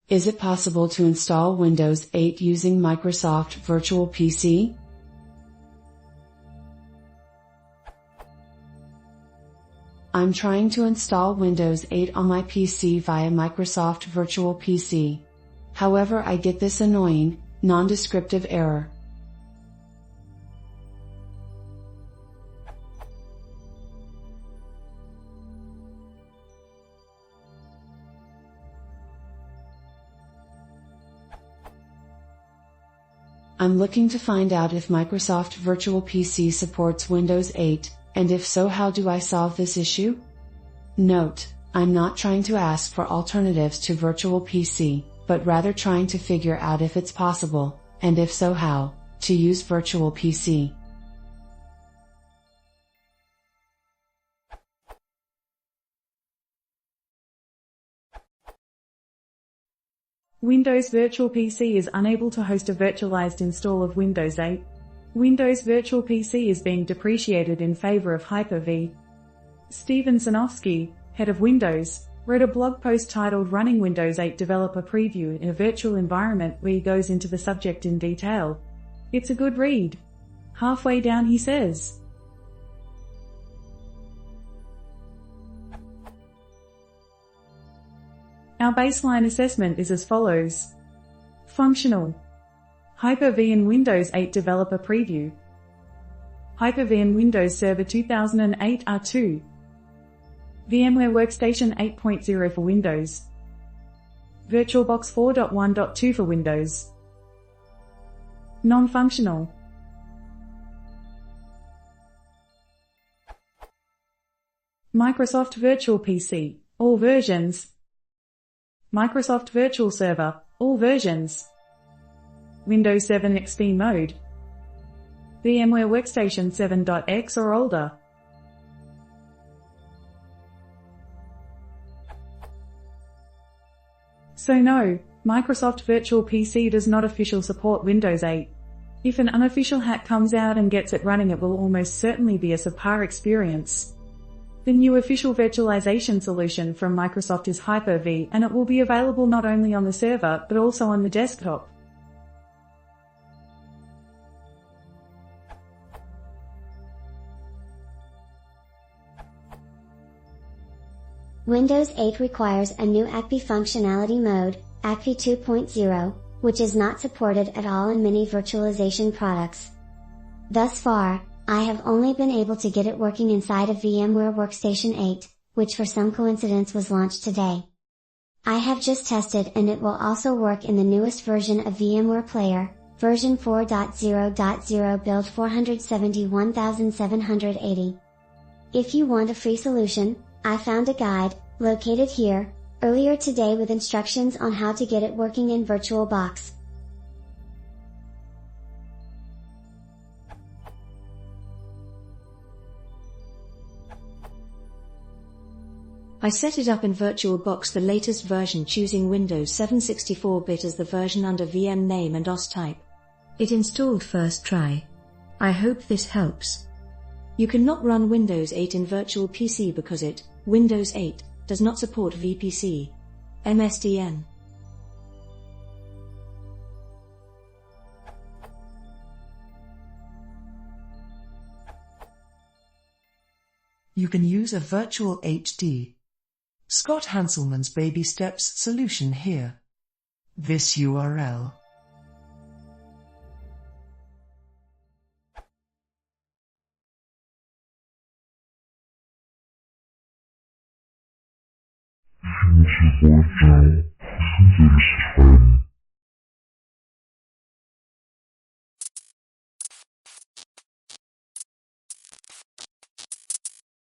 Is it possible to install Windows 8 using Microsoft Virtual PC? I'm trying to install Windows 8 on my PC via Microsoft Virtual PC. However, I get this annoying, non-descriptive error. I'm looking to find out if Microsoft Virtual PC supports Windows 8, and if so, how do I solve this issue? Note, I'm not trying to ask for alternatives to Virtual PC, but rather trying to figure out if it's possible, and if so how, to use Virtual PC. Windows Virtual PC is unable to host a virtualized install of Windows 8. Windows Virtual PC is being depreciated in favor of Hyper-V. Steven Sinofsky, head of Windows, wrote a blog post titled Running Windows 8 Developer Preview in a Virtual Environment, where he goes into the subject in detail. It's a good read. Halfway down he says, our baseline assessment is as follows. Functional. Hyper-V in Windows 8 Developer Preview. Hyper-V in Windows Server 2008 R2. VMware Workstation 8.0 for Windows. VirtualBox 4.1.2 for Windows. Non-functional. Microsoft Virtual PC, all versions. Microsoft Virtual Server, all versions. Windows 7 XP mode. VMware Workstation 7.x or older. So no, Microsoft Virtual PC does not officially support Windows 8. If an unofficial hack comes out and gets it running, it will almost certainly be a subpar experience. The new official virtualization solution from Microsoft is Hyper-V, and it will be available not only on the server, but also on the desktop. Windows 8 requires a new ACP functionality mode, ACP 2.0, which is not supported at all in many virtualization products. Thus far, I have only been able to get it working inside of VMware Workstation 8, which for some coincidence was launched today. I have just tested, and it will also work in the newest version of VMware Player, version 4.0.0 build 471780. If you want a free solution, I found a guide, located here, earlier today with instructions on how to get it working in VirtualBox. I set it up in VirtualBox, the latest version, choosing Windows 7 64-bit as the version under VM name and OS type. It installed first try. I hope this helps. You cannot run Windows 8 in Virtual PC because Windows 8, does not support VPC. MSDN. You can use a Virtual HD. Scott Hanselman's baby steps solution here. This URL. If you want to work now, I think there is time.